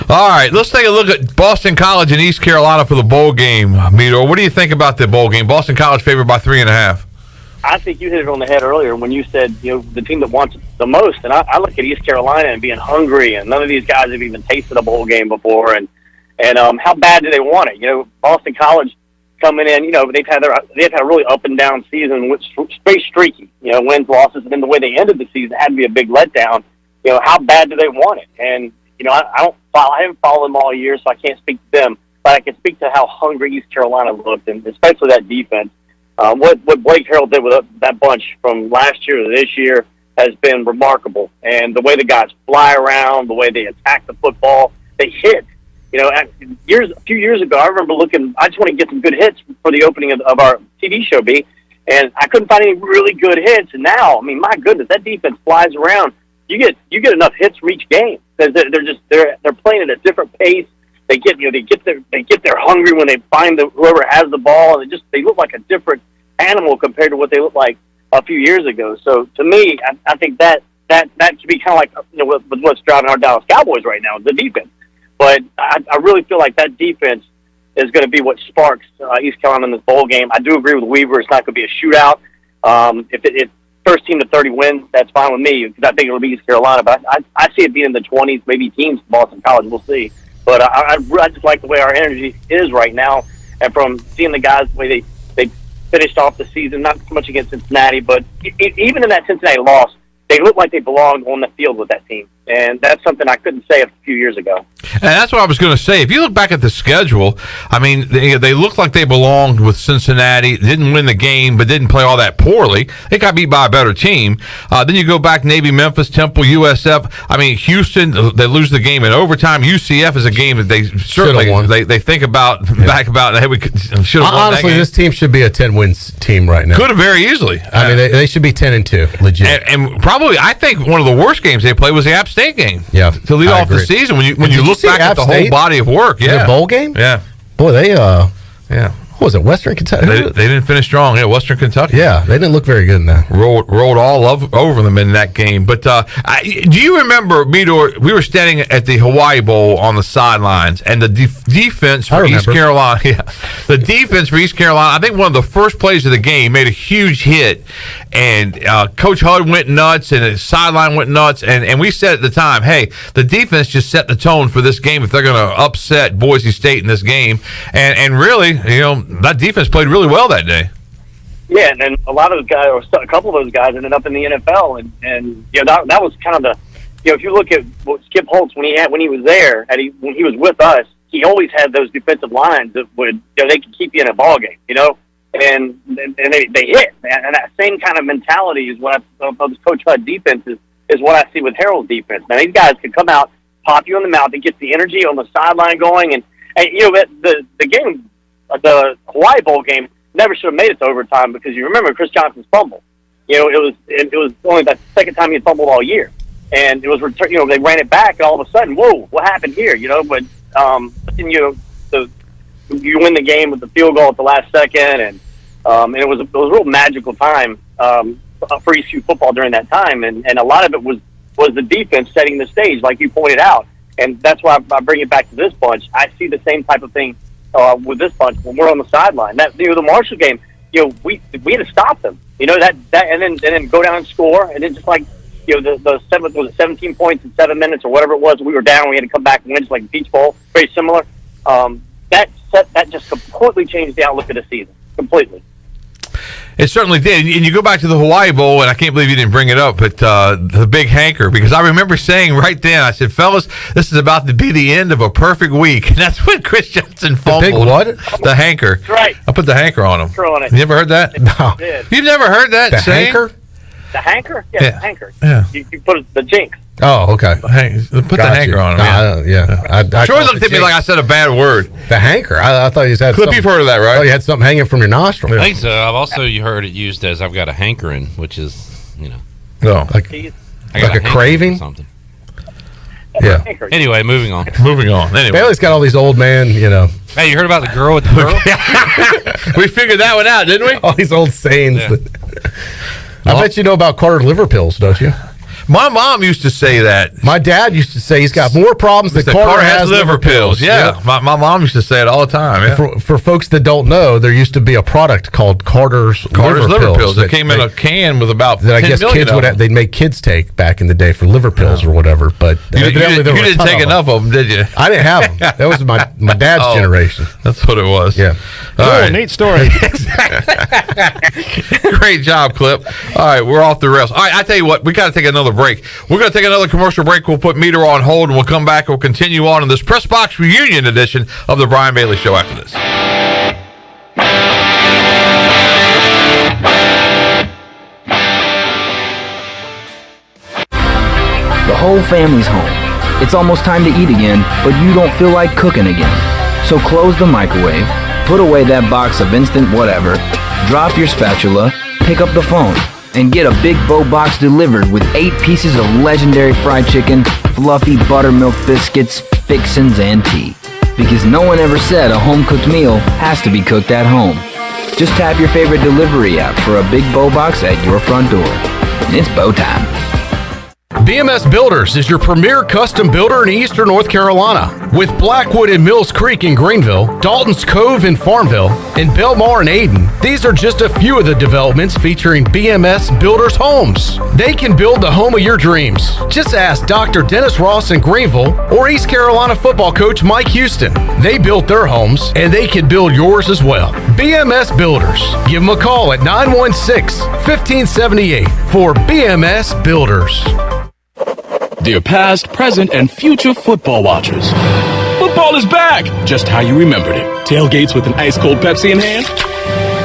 All right, let's take a look at Boston College and East Carolina for the bowl game, Meador. What do you think about the bowl game? Boston College favored by 3.5. I think you hit it on the head earlier when you said, the team that wants it the most. And I look at East Carolina and being hungry, and none of these guys have even tasted a bowl game before. And how bad do they want it? Boston College coming in, they've had a really up and down season, which is very streaky. Wins, losses, and then the way they ended the season had to be a big letdown. How bad do they want it? And I haven't followed them all year, so I can't speak to them. But I can speak to how hungry East Carolina looked, and especially that defense. What Blake Harrell did with that bunch from last year to this year has been remarkable. And the way the guys fly around, the way they attack the football, they hit. A few years ago, I remember I just want to get some good hits for the opening of our TV show, B, and I couldn't find any really good hits. And now, my goodness, that defense flies around. You get enough hits for each game. They're playing at a different pace. They get they're hungry when they find whoever has the ball, and they look like a different animal compared to what they looked like a few years ago. So to me, I think that should be kind of like what's driving our Dallas Cowboys right now, the defense. But I really feel like that defense is going to be what sparks East Carolina in this bowl game. I do agree with Weaver. It's not going to be a shootout. If first team to 30 wins, that's fine with me because I think it'll be East Carolina. But I see it being in the 20s, maybe teams, Boston College. We'll see. But I just like the way our energy is right now. And from seeing the guys, the way they finished off the season, not so much against Cincinnati, but even in that Cincinnati loss, they looked like they belonged on the field with that team. And that's something I couldn't say a few years ago. And that's what I was going to say. If you look back at the schedule, I mean, they looked like they belonged with Cincinnati. Didn't win the game, but didn't play all that poorly. They got beat by a better team. Then you go back, Navy, Memphis, Temple, USF. I mean, Houston, they lose the game in overtime. UCF is a game that they certainly they think about back about. Hey, we should have won. Honestly, this team should be a 10-win team right now. Could have very easily. I mean, they should be 10-2, legit. And probably, I think one of the worst games they played was the App State game. Yeah, to lead off the season. When you look back at the whole body of work, their bowl game. Yeah, boy, they yeah. What was it, Western Kentucky? They didn't finish strong. Yeah, Western Kentucky. Yeah, they didn't look very good in that. Rolled all over them in that game. But do you remember, Meador, we were standing at the Hawaii Bowl on the sidelines, and the defense for East Carolina, the defense for East Carolina, I think one of the first plays of the game made a huge hit, and Coach Hud went nuts, and the sideline went nuts, and we said at the time, hey, the defense just set the tone for this game if they're going to upset Boise State in this game, and really, you know, that defense played really well that day. Yeah, and then a lot of those guys, or a couple of those guys, ended up in the NFL, and you know that was kind of the, you know, if you look at what Skip Holtz when he was there, when he was with us, he always had those defensive lines that would, you know, they could keep you in a ball game, you know, and they hit, and that same kind of mentality is what of Coach Hud defense is what I see with Harold's defense. Now these guys can come out, pop you in the mouth, and get the energy on the sideline going, and you know the game. The Hawaii Bowl game never should have made it to overtime because you remember Chris Johnson's fumble. You know, it was only the second time he had fumbled all year, and it was you know, they ran it back, and all of a sudden, whoa, what happened here? You know, but then, you know, you win the game with the field goal at the last second, and it was a real magical time for ECU football during that time, and a lot of it was the defense setting the stage, like you pointed out, and that's why I bring it back to this bunch. I see the same type of thing with this bunch when we're on the sideline. That, you know, the Marshall game, you know, we had to stop them. You know, that and then go down and score, and then just like, you know, the 17 points in 7 minutes or whatever it was, we were down, we had to come back and win, just like Beach Bowl, very similar. That just completely changed the outlook of the season, completely. It certainly did. And you go back to the Hawaii Bowl, and I can't believe you didn't bring it up, but the big hanker, because I remember saying right then, I said, fellas, this is about to be the end of a perfect week. And that's when Chris Johnson fumbled. The big what? The hanker. That's right. I put the hanker on him. You never heard that? No. You've never heard that The saying? hanker? The hanker? Yeah, the hanker. Yeah. You put the jinx. Oh, okay. Put the hanker on him. I Troy looked at me like I said a bad word. The hanker. I thought you said Clip, you've heard of that, right? Oh, you had something hanging from your nostril. I think so. I've also heard it used as I've got a hankering, which is, you know. No. Like a craving? Or something. Yeah. Anyway, moving on. Anyway. Bailey's got all these old man, you know. Hey, you heard about the girl with the pearl? We figured that one out, didn't we? All these old sayings. Yeah. I bet you know about Carter liver pills, don't you? My mom used to say that. My dad used to say he's got more problems than Carter has liver pills. Yeah. My mom used to say it all the time. Yeah. For folks that don't know, there used to be a product called Carter's liver pills. That came in a can with about that 10 I guess million kids would they'd make kids take back in the day for liver pills or whatever. But you didn't take enough of them, did you? I didn't have them. That was my dad's generation. That's what it was. Yeah. Cool, neat story. Great job, Clip. All right, we're off the rails. All right, I tell you what, we got to take another break. We're going to take another commercial break. We'll put Meter on hold, and we'll come back and we'll continue on in this Press Box Reunion edition of the Brian Bailey Show after this. The whole family's home. It's almost time to eat again, but you don't feel like cooking again. So close the microwave, put away that box of instant whatever, drop your spatula, pick up the phone, and get a Big Bow box delivered with 8 pieces of legendary fried chicken, fluffy buttermilk biscuits, fixins, and tea. Because no one ever said a home-cooked meal has to be cooked at home. Just tap your favorite delivery app for a Big Bow box at your front door. It's bow time. BMS Builders is your premier custom builder in eastern North Carolina. With Blackwood and Mills Creek in Greenville, Dalton's Cove in Farmville, and Belmar and Ayden, these are just a few of the developments featuring BMS Builders homes. They can build the home of your dreams. Just ask Dr. Dennis Ross in Greenville or East Carolina football coach Mike Houston. They built their homes, and they can build yours as well. BMS Builders. Give them a call at 916-1578 for BMS Builders. Dear past, present, and future football watchers. Football is back, just how you remembered it. Tailgates with an ice-cold Pepsi in hand?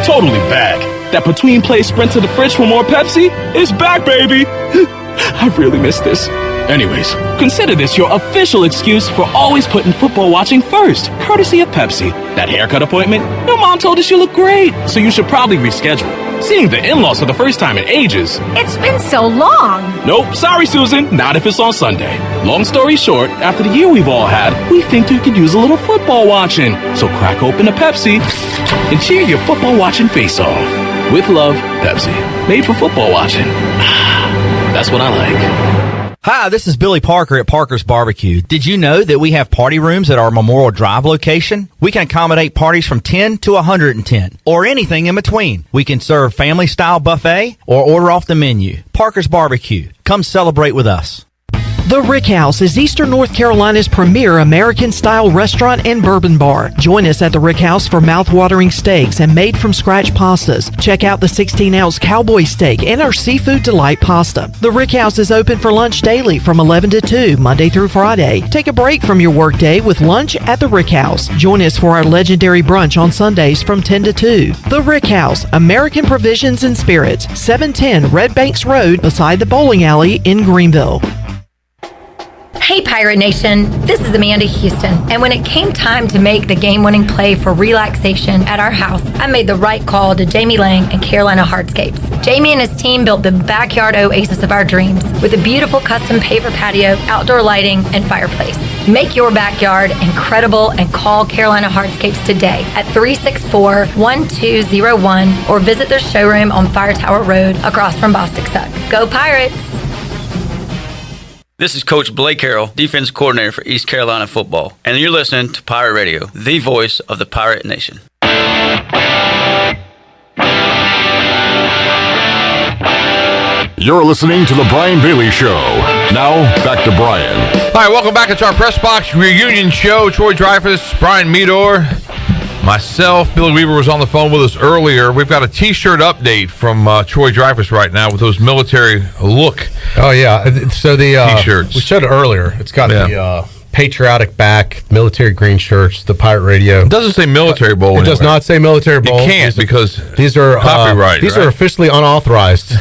Totally back. That between play sprint to the fridge for more Pepsi is back, baby. I really miss this. Anyways, consider this your official excuse for always putting football watching first, courtesy of Pepsi. That haircut appointment? Your mom told us you look great, so you should probably reschedule. Seeing the in-laws for the first time in ages. It's been so long. Nope, sorry, Susan. Not if it's on Sunday. Long story short, after the year we've all had, we think you could use a little football watching. So crack open a Pepsi and cheer your football watching face off. With love, Pepsi. Made for football watching. That's what I like. Hi, this is Billy Parker at Parker's Barbecue. Did you know that we have party rooms at our Memorial Drive location? We can accommodate parties from 10 to 110, or anything in between. We can serve family-style buffet or order off the menu. Parker's Barbecue. Come celebrate with us. The Rick House is Eastern North Carolina's premier American-style restaurant and bourbon bar. Join us at the Rick House for mouth-watering steaks and made-from-scratch pastas. Check out the 16-ounce cowboy steak and our seafood delight pasta. The Rick House is open for lunch daily from 11 to 2, Monday through Friday. Take a break from your workday with lunch at the Rick House. Join us for our legendary brunch on Sundays from 10 to 2. The Rick House, American Provisions and Spirits, 710 Red Banks Road beside the bowling alley in Greenville. Hey Pirate Nation, this is Amanda Houston, and when it came time to make the game-winning play for relaxation at our house, I made the right call to Jamie Lang and Carolina Hardscapes. Jamie and his team built the backyard oasis of our dreams with a beautiful custom paver patio, outdoor lighting, and fireplace. Make your backyard incredible and call Carolina Hardscapes today at 364-1201 or visit their showroom on Fire Tower Road across from Bostic Suck. Go Pirates! This is Coach Blake Carroll, defense coordinator for East Carolina football, and you're listening to Pirate Radio, the voice of the Pirate Nation. You're listening to The Brian Bailey Show. Now, back to Brian. All right, welcome back. It's our Press Box Reunion Show. Troy Dreyfuss, Brian Meador, myself. Billy Weaver was on the phone with us earlier. We've got a T-shirt update from Troy Dreyfuss right now with those military look. Oh, yeah. So the T-shirts. We showed it earlier. It's got the patriotic back, military green shirts, the Pirate Radio. It doesn't say Military Bowl. It does not say Military Bowl. You can't because these are copyright. These are officially unauthorized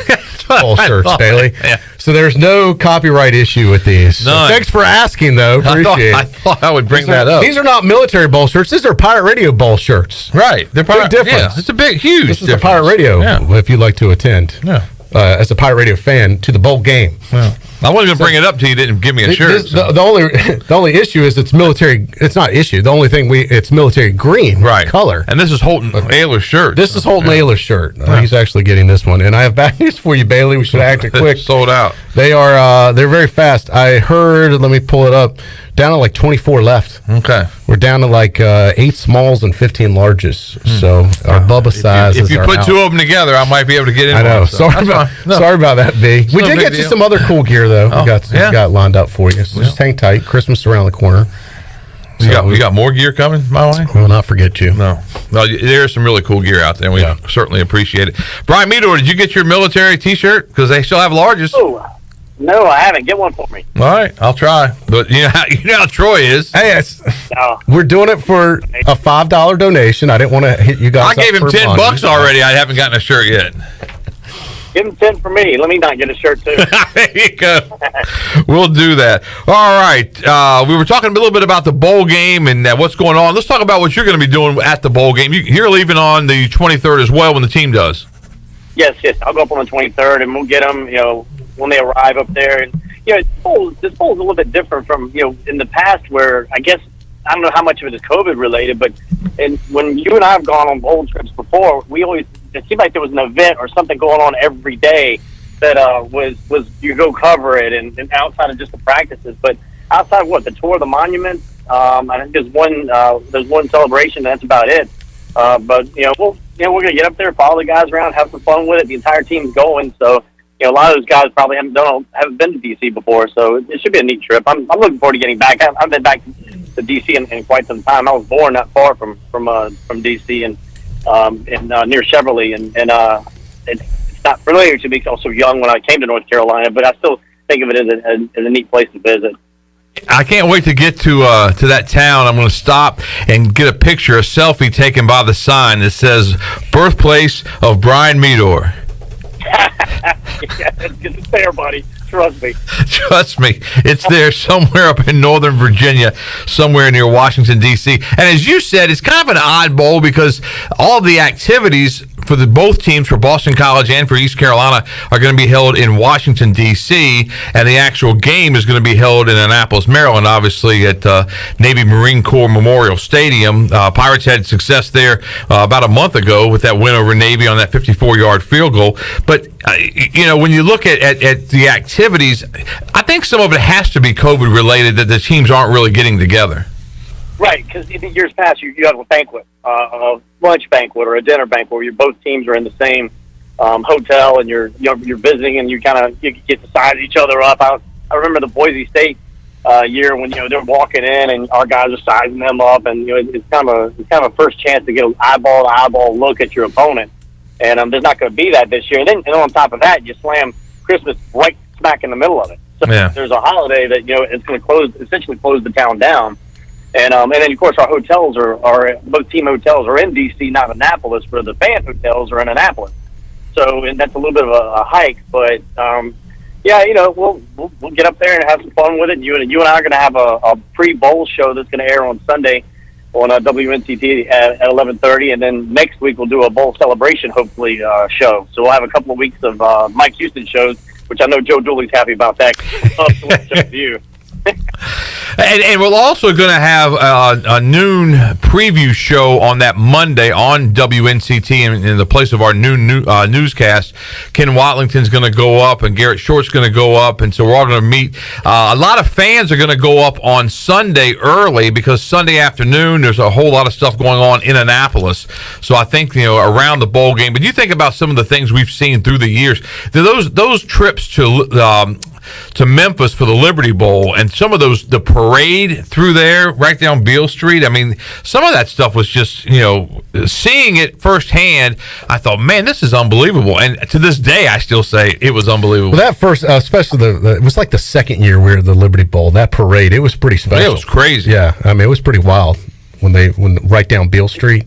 bowl shirts, Bailey. Yeah. So there's no copyright issue with these. So thanks for asking, though. Appreciate it. I thought I would bring that up. These are not military bowl shirts. These are Pirate Radio bowl shirts. Right. They're big difference. Yeah, it's a big, huge This is difference. the Pirate Radio, if you'd like to attend. Yeah. As a Pirate Radio fan, to the bowl game. Yeah. I wasn't going to bring it up till you didn't give me a shirt. The only issue is it's military. It's not issue. The only thing it's military green color. And this is Holton Ayler's shirt. This is Holton Ayler's shirt. He's actually getting this one. And I have bad news for you, Bailey. We should have acted quick. Sold out. They are. They're very fast. I heard. Let me pull it up. Down to like 24 left. Okay. We're down to like 8 smalls and 15 larges. So our Bubba size. If you put two of them together, I might be able to get in. I know. One, so. Sorry about that, B. We did get you some other cool gear though. We got lined up for you. So just hang tight. Christmas around the corner. You got more gear coming my way? We will not forget you. No, there's some really cool gear out there, and we certainly appreciate it. Brian Meador, did you get your military T-shirt? Because they still have larges. Oh, no, I haven't. Get one for me. All right, I'll try. But you know how Troy is. Hey, we're doing it for a $5 donation. I didn't want to hit you guys. I gave him $10 already. I haven't gotten a shirt yet. Give him 10 for me. Let me not get a shirt, too. There you go. We'll do that. All right. We were talking a little bit about the bowl game and what's going on. Let's talk about what you're going to be doing at the bowl game. You're leaving on the 23rd as well when the team does. Yes. I'll go up on the 23rd, and we'll get them, when they arrive up there. And, this bowl's a little bit different from, in the past where I guess, I don't know how much of it is COVID related, but when you and I have gone on bowl trips before, it seemed like there was an event or something going on every day that was you go cover it and outside of just the practices. But outside of the tour of the monuments, I think there's one celebration, and that's about it. But we're gonna get up there, follow the guys around, have some fun with it. The entire team's going, so a lot of those guys probably haven't been to DC before, so it should be a neat trip. I'm looking forward to getting back. I've been back to DC in quite some time. I was born not far from DC and near Cheverly, and it's not familiar to me. I was so young when I came to North Carolina, but I still think of it as a neat place to visit. I can't wait to get to that town. I'm going to stop and get a picture, a selfie taken by the sign that says "Birthplace of Brian Meador." Yeah, it's there, buddy. Trust me. Trust me, it's there somewhere up in Northern Virginia, somewhere near Washington, D.C. And as you said, it's kind of an oddball because all of the activities for both teams, for Boston College and for East Carolina, are going to be held in Washington, D.C., and the actual game is going to be held in Annapolis, Maryland, obviously at Navy Marine Corps Memorial Stadium. Pirates had success there about a month ago with that win over Navy on that 54-yard field goal. But, when you look at the activities, I think some of it has to be COVID-related, that the teams aren't really getting together. Right, because in years past, you have a banquet, a lunch banquet or a dinner banquet where both teams are in the same hotel, and you're visiting, and you get to size each other up. I remember the Boise State year when they're walking in and our guys are sizing them up, and it's kind of a first chance to get an eyeball to eyeball look at your opponent, and there's not going to be that this year. And then on top of that, you slam Christmas right smack in the middle of it. So there's a holiday that it's going to essentially close the town down. And then, of course, our hotels are both team hotels are in D.C., not Annapolis, where the fan hotels are in Annapolis. So, and that's a little bit of a hike. But, we'll get up there and have some fun with it. You and I are going to have a pre-bowl show that's going to air on Sunday on WNCT at 11:30. And then next week we'll do a bowl celebration, hopefully, show. So we'll have a couple of weeks of Mike Houston shows, which I know Joe Dooley's happy about that. And we're also going to have a noon preview show on that Monday on WNCT in the place of our noon newscast. Ken Watlington's going to go up, and Garrett Short's going to go up, and so we're all going to meet. A lot of fans are going to go up on Sunday early because Sunday afternoon there's a whole lot of stuff going on in Annapolis. So I think around the bowl game. But you think about some of the things we've seen through the years. Those trips to Memphis for the Liberty Bowl, and some of the parade through there, right down Beale Street. I mean, some of that stuff was just, seeing it firsthand, I thought, man, this is unbelievable. And to this day, I still say it was unbelievable. Well, that first, especially it was like the second year we were at the Liberty Bowl, that parade, it was pretty special. It was crazy. Yeah, I mean, it was pretty wild when right down Beale Street.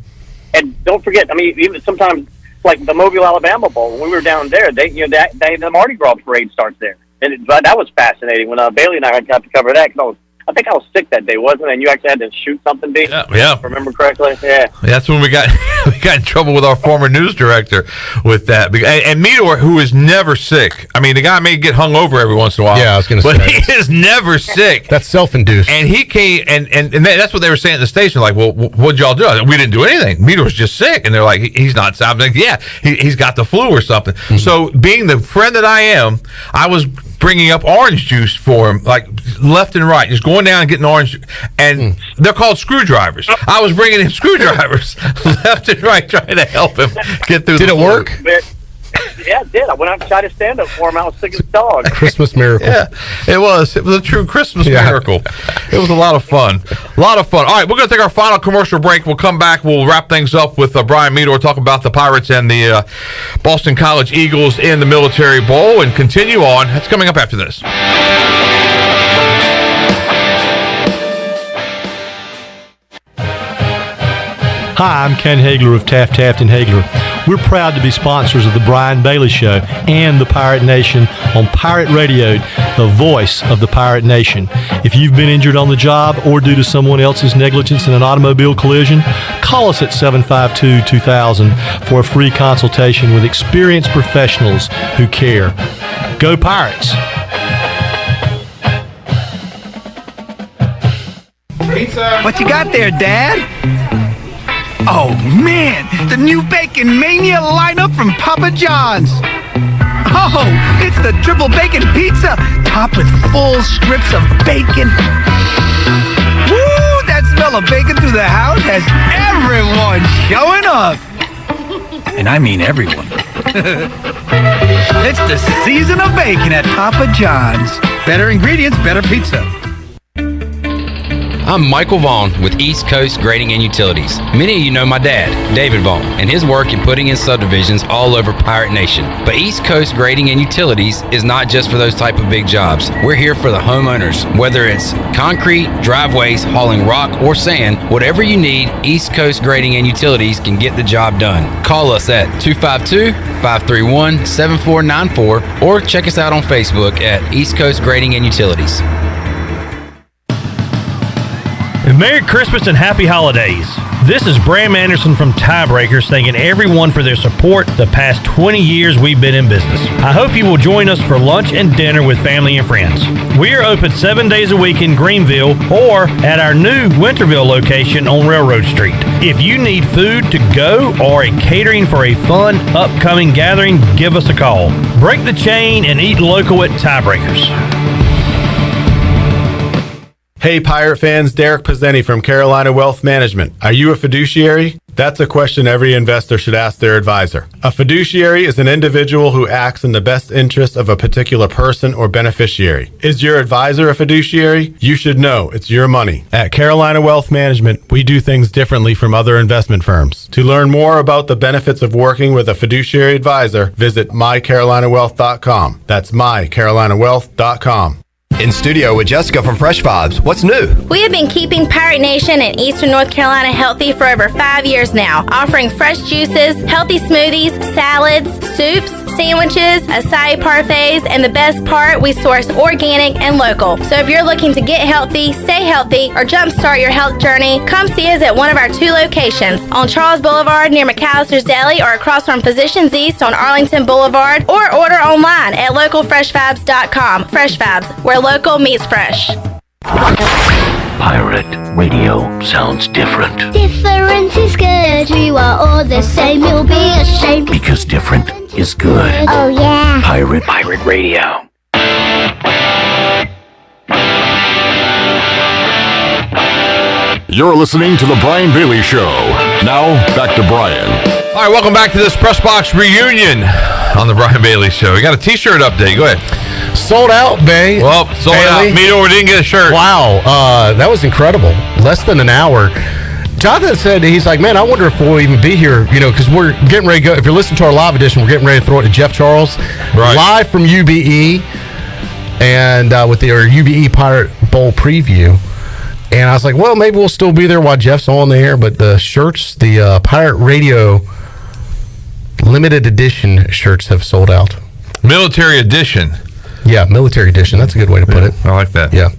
And don't forget, I mean, even sometimes, like the Mobile, Alabama Bowl, when we were down there, the Mardi Gras parade starts there. And that was fascinating when Bailey and I got to cover that, because I think I was sick that day, wasn't it? And you actually had to shoot something, B? Yeah. If I remember correctly? Yeah. That's when we got in trouble with our former news director with that. And Meador, who is never sick. I mean, the guy may get hung over every once in a while. Yeah, I was going to say. But he is never sick. That's self-induced. And he came, and that's what they were saying at the station. Like, well, what'd y'all do? I said, we didn't do anything. Meador's just sick. And they're like, he's not sick. I'm like, yeah, he's got the flu or something. Mm-hmm. So being the friend that I am, I was bringing up orange juice for him, like left and right, just going down and getting orange, and they're called screwdrivers. I was bringing him screwdrivers left and right, trying to help him get through. Did it work? Yeah, it did. I went out and tried to stand up for him. I was sick as a dog. Christmas miracle. Yeah, it was a true Christmas miracle. It was a lot of fun. All right, we're going to take our final commercial break. We'll come back. We'll wrap things up with Brian Meador, talk about the Pirates and the Boston College Eagles in the Military Bowl, and continue on. That's coming up after this. Hi, I'm Ken Hagler of Taft Hagler. We're proud to be sponsors of the Brian Bailey Show and the Pirate Nation on Pirate Radio, the voice of the Pirate Nation. If you've been injured on the job or due to someone else's negligence in an automobile collision, call us at 752-2000 for a free consultation with experienced professionals who care. Go Pirates! Pizza. What you got there, Dad? Oh, man, the new Bacon Mania lineup from Papa John's. Oh, it's the triple bacon pizza, topped with full strips of bacon. Woo, that smell of bacon through the house has everyone showing up. And I mean everyone. It's the season of bacon at Papa John's. Better ingredients, better pizza. I'm Michael Vaughn with East Coast Grading and Utilities. Many of you know my dad, David Vaughn, and his work in putting in subdivisions all over Pirate Nation. But East Coast Grading and Utilities is not just for those type of big jobs. We're here for the homeowners. Whether it's concrete, driveways, hauling rock, or sand, whatever you need, East Coast Grading and Utilities can get the job done. Call us at 252-531-7494 or check us out on Facebook at East Coast Grading and Utilities. Merry Christmas and Happy Holidays. This is Bram Anderson from Tiebreakers, thanking everyone for their support the past 20 years we've been in business. I hope you will join us for lunch and dinner with family and friends. We are open 7 days a week in Greenville or at our new Winterville location on Railroad Street. If you need food to go or a catering for a fun upcoming gathering, give us a call. Break the chain and eat local at Tiebreakers. Hey Pirate fans, Derek Pizzeni from Carolina Wealth Management. Are you a fiduciary? That's a question every investor should ask their advisor. A fiduciary is an individual who acts in the best interest of a particular person or beneficiary. Is your advisor a fiduciary? You should know it's your money. At Carolina Wealth Management, we do things differently from other investment firms. To learn more about the benefits of working with a fiduciary advisor, visit mycarolinawealth.com. That's mycarolinawealth.com. In studio with Jessica from Fresh Vibes. What's new? We have been keeping Pirate Nation and Eastern North Carolina healthy for over 5 years now, offering fresh juices, healthy smoothies, salads, soups, sandwiches, acai parfaits, and the best part, we source organic and local. So if you're looking to get healthy, stay healthy, or jumpstart your health journey, come see us at one of our 2 locations, on Charles Boulevard near McAllister's Deli or across from Physicians East on Arlington Boulevard, or order online at localfreshvibes.com. Fresh Vibes, where local meets fresh. Pirate radio sounds different. Different is good. We are all the same. You'll be ashamed. Because different is good. Oh, yeah. Pirate radio. You're listening to The Brian Bailey Show. Now, back to Brian. All right, welcome back to this Press Box reunion on the Brian Bailey Show. We got a T-shirt update. Go ahead. Sold out, Bay. Well, sold Bailey. out. Meador didn't get a shirt. Wow, that was incredible. Less than an hour. Jonathan said, he's like, man, I wonder if we'll even be here, because we're getting ready to go. If you're listening to our live edition, we're getting ready to throw it to Jeff Charles. Right. Live from UBE, and with their UBE Pirate Bowl preview. And I was like, well, maybe we'll still be there while Jeff's on the air. But the shirts, the Pirate Radio limited edition shirts have sold out. Military edition. Yeah, military edition. That's a good way to put it. I like that. Yeah.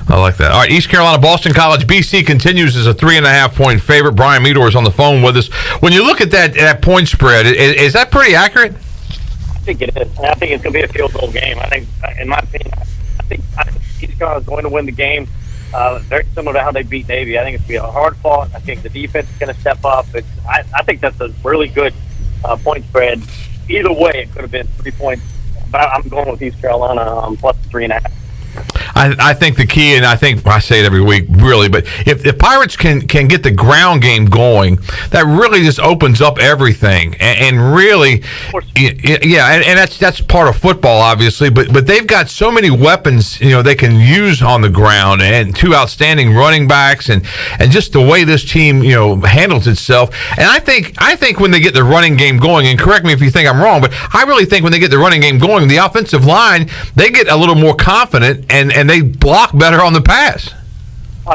I like that. All right, East Carolina, Boston College. BC continues as a 3.5-point favorite. Brian Meador is on the phone with us. When you look at that point spread, is that pretty accurate? I think it is. I think it's going to be a field goal game. I think, in my opinion, I think East Carolina is going to win the game. Very similar to how they beat Navy. I think it's going to be a hard fought. I think the defense is going to step up. I think that's a really good point spread. Either way, it could have been 3 points. But I'm going with East Carolina plus 3.5. I think the key, and I think I say it every week, really, but if the Pirates can get the ground game going, that really just opens up everything, and really, yeah, and that's part of football, obviously, but they've got so many weapons, they can use on the ground, and 2 outstanding running backs, and just the way this team, handles itself, and I think when they get the running game going, and correct me if you think I'm wrong, but I really think when they get the running game going, the offensive line, they get a little more confident, and they block better on the pass.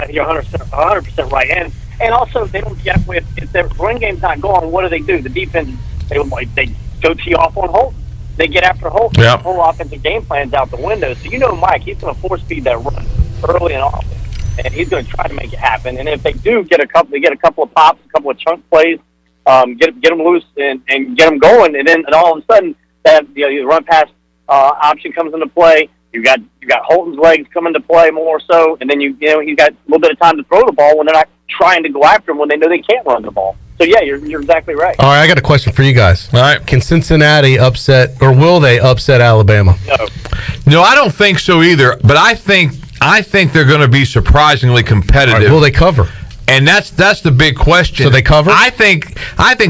You're 100% right. And also, they don't get if their run game's not going, what do? The defense, they go tee off on Holt. They get after Holt. Yep. The whole offensive game plan's out the window. So, Mike, he's going to force-feed that run early and often. And he's going to try to make it happen. And if they do get a couple of pops, a couple of chunk plays, get them loose and get them going. And then all of a sudden, that the run pass option comes into play. You got Holton's legs come into play more so, and then you got a little bit of time to throw the ball when they're not trying to go after them when they know they can't run the ball. So yeah, you're exactly right. All right, I got a question for you guys. All right, can Cincinnati upset, or will they upset Alabama? No, I don't think so either. But I think they're going to be surprisingly competitive. Right, will they cover? And that's the big question. So they cover? I think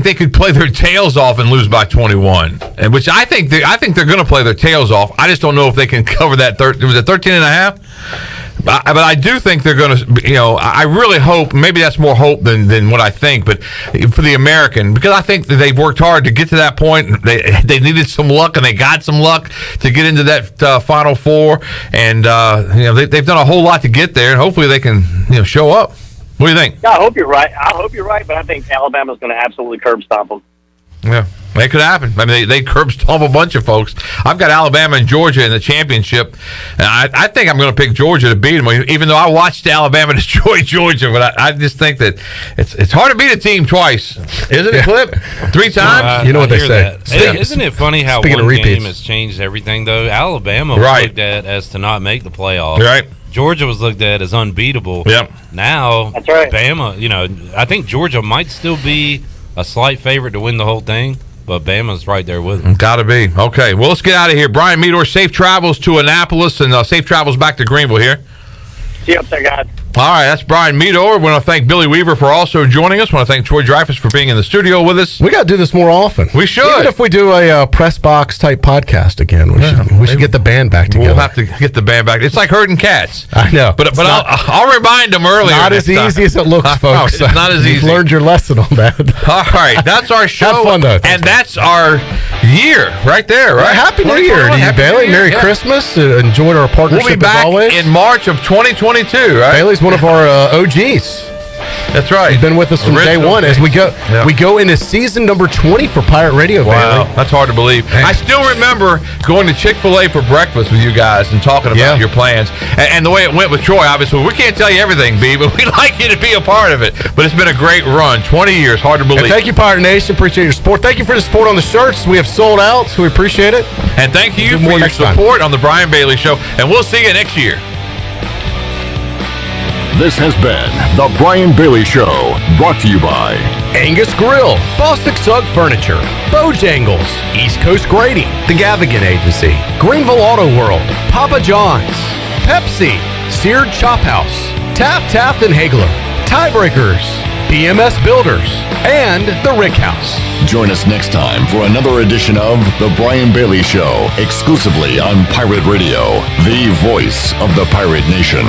they could play their tails off and lose by 21, and which I think they're going to play their tails off. I just don't know if they can cover that. Was it 13.5? But I do think they're going to, I really hope, maybe that's more hope than what I think, but for the American, because I think that they've worked hard to get to that point. They needed some luck, and they got some luck to get into that Final Four. And, they've done a whole lot to get there, and hopefully they can, show up. What do you think? Yeah, I hope you're right, but I think Alabama's going to absolutely curb stomp them. Yeah, it could happen. I mean, they curb stomp a bunch of folks. I've got Alabama and Georgia in the championship, and I think I'm going to pick Georgia to beat them, even though I watched Alabama destroy Georgia. But I just think that it's hard to beat a team twice, isn't it, Clip? 3 times? You know what they say. Isn't it funny how one game has changed everything, though? Alabama was looked at as to not make the playoffs. Right. Georgia was looked at as unbeatable. Yep. Now, that's right. Bama, I think Georgia might still be a slight favorite to win the whole thing, but Bama's right there with them. Got to be. Okay, well, let's get out of here. Brian Meador, safe travels to Annapolis and safe travels back to Greenville here. See you up there, guys. All right, that's Brian Meador. We want to thank Billy Weaver for also joining us. We want to thank Troy Dreyfuss for being in the studio with us. We got to do this more often. We should. Even if we do a press box type podcast again, we should get the band back together. We'll have to get the band back. It's like herding cats. I know. But I'll remind them earlier. Not as easy as it looks, folks. No, it's not as easy. You've learned your lesson on that. All right, that's our show. Have fun, though. And that's our year right there, right? Happy New Year to you, Bailey. Merry Christmas. Enjoyed our partnership we'll be back as always. In March of 2022, right? Bailey's one of our OGs. That's right. He's been with us from day one as we go into season number 20 for Pirate Radio. Wow, Bailey. that's hard to believe. I still remember going to Chick-fil-A for breakfast with you guys and talking about your plans and the way it went with Troy. Obviously, we can't tell you everything, B, but we'd like you to be a part of it. But it's been a great run, 20 years, hard to believe. And thank you, Pirate Nation. Appreciate your support. Thank you for the support on the shirts. We have sold out, so we appreciate it. And thank you for your support on the Brian Bailey Show. And we'll see you next year. This has been The Brian Bailey Show, brought to you by Angus Grill, Bostic Sugg Furniture, Bojangles, East Coast Grading, The Gavigan Agency, Greenville Auto World, Papa John's, Pepsi, Seared Chop House, Taft and Hagler, Tiebreakers, PMS Builders, and The Rick House. Join us next time for another edition of The Brian Bailey Show, exclusively on Pirate Radio, the voice of the Pirate Nation.